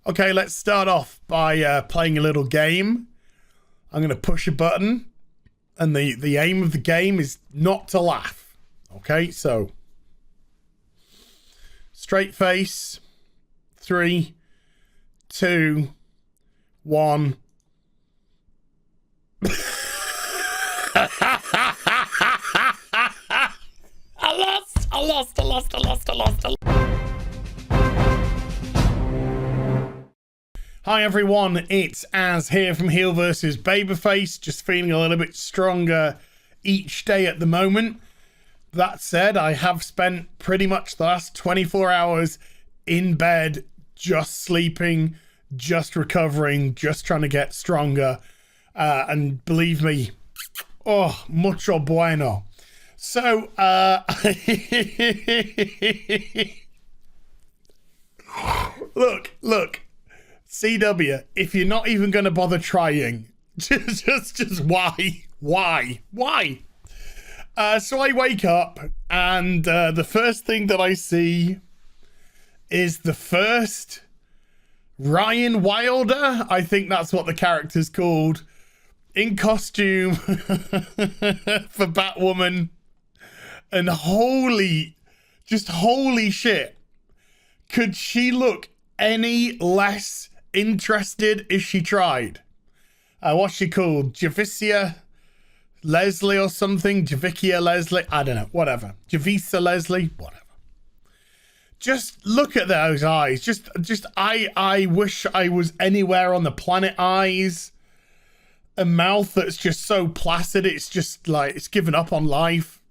Okay, let's start off by playing a little game. I'm going to push a button, and the aim of the game is not to laugh. Okay, so straight face, 3, 2, 1. I lost. Hi everyone, it's Az here from HeelvsBabyface, just feeling a little bit stronger each day at the moment. That said, I have spent pretty much the last 24 hours in bed, just sleeping, just recovering, just trying to get stronger. And believe me, oh, mucho bueno. So, look. CW, if you're not even going to bother trying, just why? So I wake up and the first thing that I see is the first Ryan Wilder, I think that's what the character's called, in costume for Batwoman. And holy shit, could she look any less interested if she tried? What's she called? Javicia Leslie or something? Javicia Leslie? I don't know. Whatever. Javisa Leslie? Whatever. Just look at those eyes. I wish I was anywhere on the planet eyes. A mouth that's just so placid. It's just like, it's given up on life.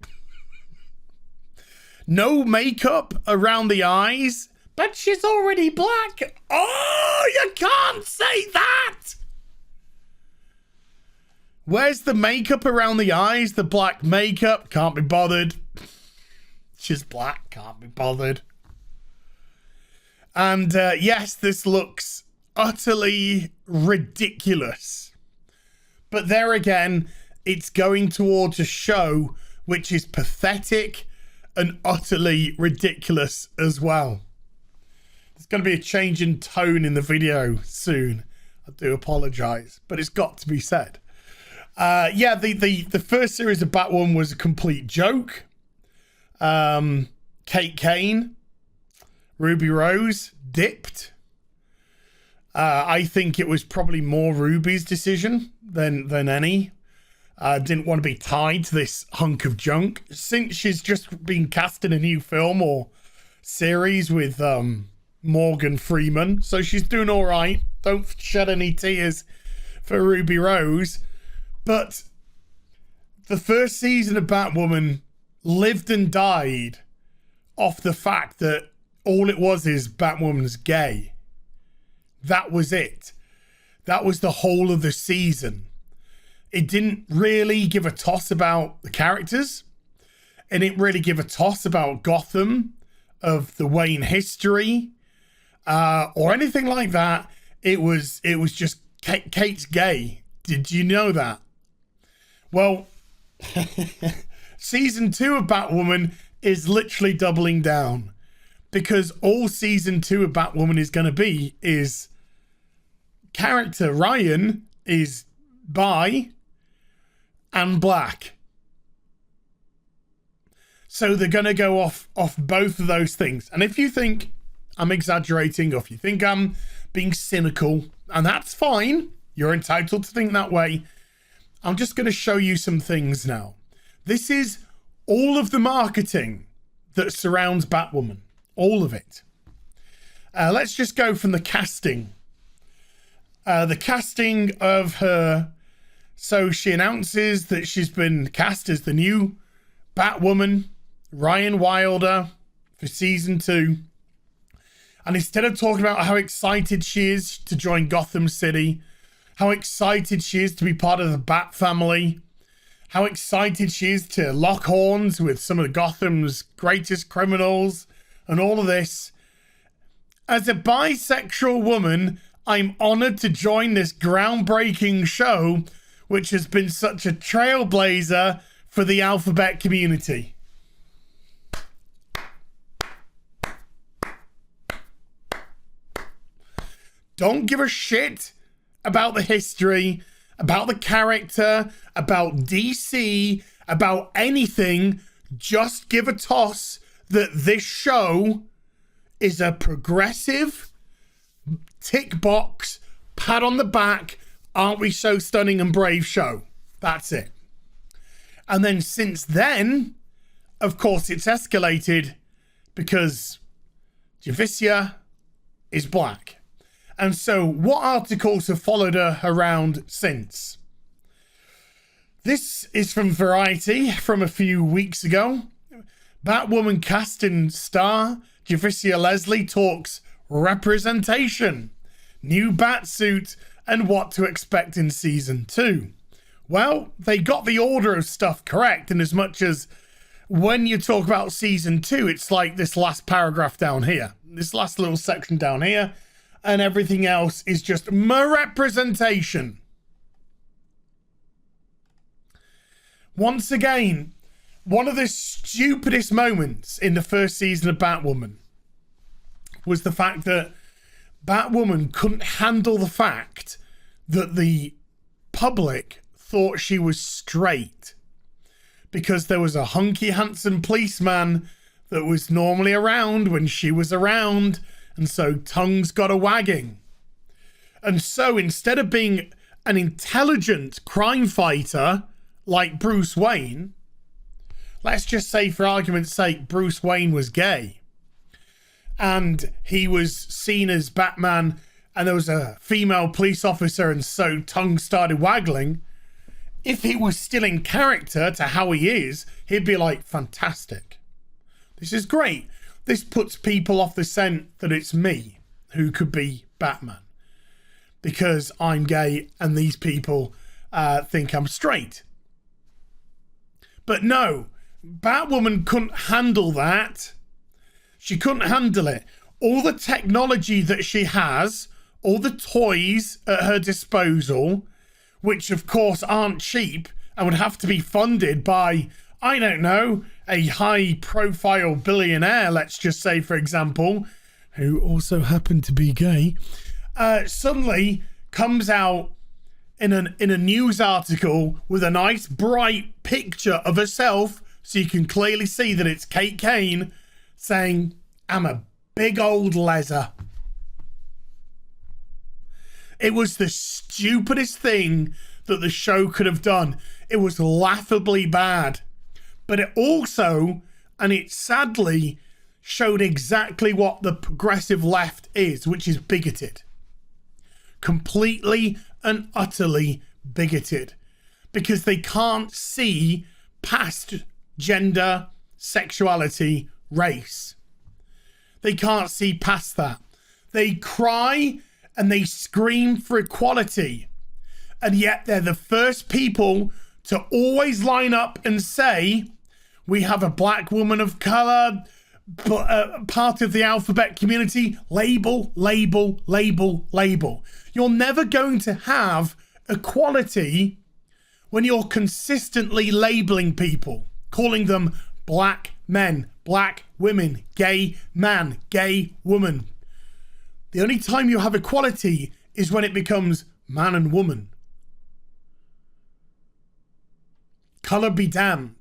No makeup around the eyes. But she's already black. Oh, you can't say that. Where's the makeup around the eyes? The black makeup. Can't be bothered. She's black. Can't be bothered. And yes, this looks utterly ridiculous. But there again, it's going towards a show which is pathetic and utterly ridiculous as well. There's going to be a change in tone in the video soon. I do apologize, but it's got to be said. Yeah, the first series of Batwoman was a complete joke. Kate Kane, Ruby Rose, dipped. I think it was probably more Ruby's decision than any. Didn't want to be tied to this hunk of junk. Since she's just been cast in a new film or series with Morgan Freeman, so she's doing all right. Don't shed any tears for Ruby Rose. But the first season of Batwoman lived and died off the fact that all it was is Batwoman's gay. That was it. That was the whole of the season. It didn't really give a toss about the characters. It didn't really give a toss about Gotham, of the Wayne history, or anything like that. It was just Kate's gay. Did you know that? Well, season 2 of Batwoman is literally doubling down, because all season 2 of Batwoman is going to be is character Ryan is bi and black. So they're going to go off both of those things. And if you think I'm exaggerating, or if you think I'm being cynical, and that's fine, you're entitled to think that way, I'm just going to show you some things now. This is all of the marketing that surrounds Batwoman. All of it. Let's just go from the casting. The casting of her. So she announces that she's been cast as the new Batwoman, Ryan Wilder, for season 2. And instead of talking about how excited she is to join Gotham City, how excited she is to be part of the Bat family, how excited she is to lock horns with some of Gotham's greatest criminals, and all of this. As a bisexual woman, I'm honored to join this groundbreaking show, which has been such a trailblazer for the alphabet community. don't give a shit about the history, about the character, about DC, about anything. Just give a toss that this show is a progressive tick box, pat on the back, aren't we so stunning and brave show. That's it. And then since then, of course, it's escalated because Javicia is black. And so what articles have followed her around since? This is from Variety from a few weeks ago. Batwoman casting star Javicia Leslie talks representation, new Batsuit, and what to expect in season 2. Well, they got the order of stuff correct, in as much as when you talk about season 2, it's like this last paragraph down here, this last little section down here, and everything else is just more representation. Once again, one of the stupidest moments in the first season of Batwoman was the fact that Batwoman couldn't handle the fact that the public thought she was straight, because there was a hunky, handsome policeman that was normally around when she was around, and so tongues got a wagging. And so instead of being an intelligent crime fighter like Bruce Wayne, let's just say for argument's sake Bruce Wayne was gay and he was seen as Batman and there was a female police officer and so tongue started waggling, if he was still in character to how he is, he'd be like, fantastic. This is great. This puts people off the scent that it's me who could be Batman because I'm gay and these people think I'm straight. But no, Batwoman couldn't handle that. She couldn't handle it. All the technology that she has, all the toys at her disposal, which of course aren't cheap and would have to be funded by, I don't know, a high profile billionaire, let's just say, for example, who also happened to be gay, suddenly comes out in a news article with a nice bright picture of herself, so you can clearly see that it's Kate Kane saying, I'm a big old leser. It was the stupidest thing that the show could have done. It was laughably bad. But it also, and it sadly, showed exactly what the progressive left is, which is bigoted. Completely and utterly bigoted. Because they can't see past gender, sexuality, race. They can't see past that. They cry and they scream for equality. And yet they're the first people to always line up and say, we have a black woman of color, part of the alphabet community, label, label, label, label. You're never going to have equality when you're consistently labeling people, calling them black men, black women, gay man, gay woman. The only time you have equality is when it becomes man and woman. Color be damned.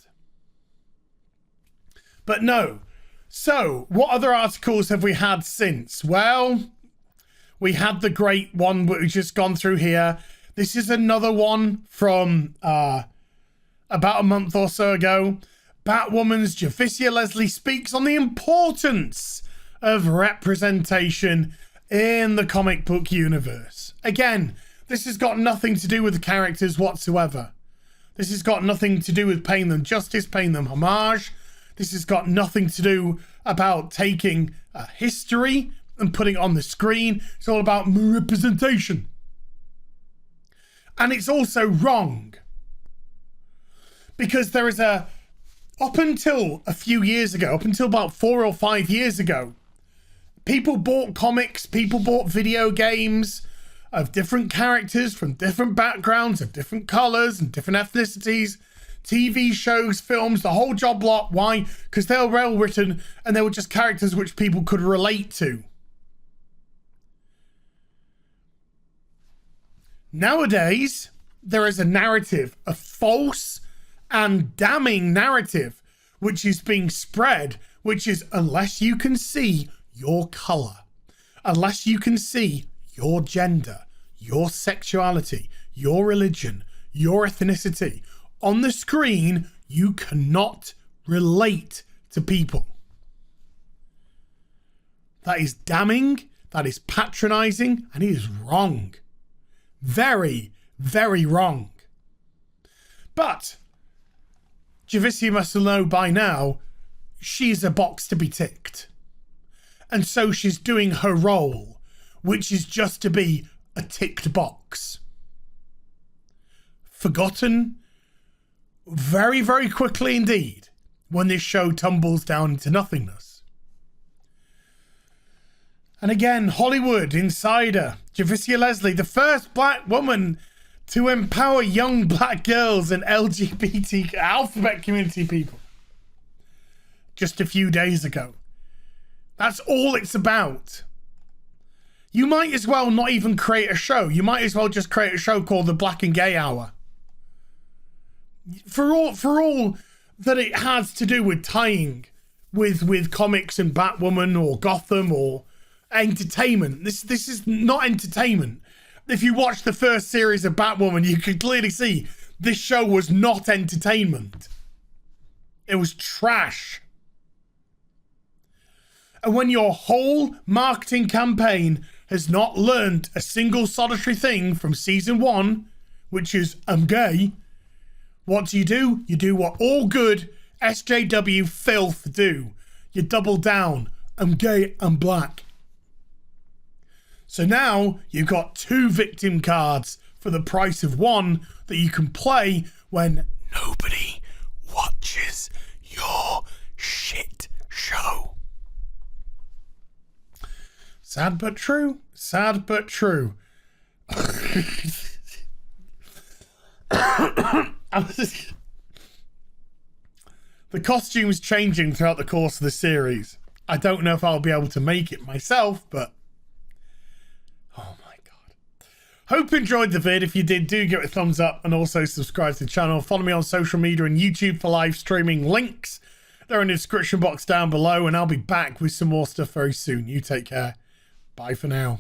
But no. So, what other articles have we had since? Well, we had the great one that we've just gone through here. This is another one from about a month or so ago. Batwoman's Javicia Leslie speaks on the importance of representation in the comic book universe. Again, this has got nothing to do with the characters whatsoever. This has got nothing to do with paying them justice, paying them homage. This has got nothing to do about taking history and putting it on the screen. It's all about representation. And it's also wrong. Because there is up until a few years ago, up until about 4 or 5 years ago, people bought comics, people bought video games of different characters from different backgrounds, of different colors and different ethnicities, TV shows, films, the whole job lot. Why? Because they were well written and they were just characters which people could relate to. Nowadays, there is a narrative, a false and damning narrative, which is being spread, which is unless you can see your color, unless you can see your gender, your sexuality, your religion, your ethnicity on the screen, you cannot relate to people. That is damning, that is patronizing, and it is wrong. Very, very wrong. But Javicia must know by now she's a box to be ticked. And so she's doing her role, which is just to be a ticked box. Forgotten very, very quickly indeed when this show tumbles down into nothingness. And again, Hollywood Insider, Javicia Leslie, the first black woman to empower young black girls and LGBT alphabet community people. Just a few days ago. That's all it's about. You might as well not even create a show. You might as well just create a show called the Black and Gay Hour. For all that it has to do with tying with comics and Batwoman or Gotham or entertainment. This is not entertainment. If you watch the first series of Batwoman, you could clearly see this show was not entertainment. It was trash. And when your whole marketing campaign has not learned a single solitary thing from season 1, which is I'm gay, what do? You do what all good SJW filth do. You double down. I'm gay, I'm black. So now you've got 2 victim cards for the price of 1 that you can play when nobody watches your shit show. Sad but true. Sad but true. The costume's changing throughout the course of the series. I don't know if I'll be able to make it myself, but oh my god. Hope you enjoyed the vid. If you did, do give it a thumbs up and also subscribe to the channel. Follow me on social media and YouTube for live streaming. Links, they're in the description box down below, and I'll be back with some more stuff very soon. You take care. Bye for now.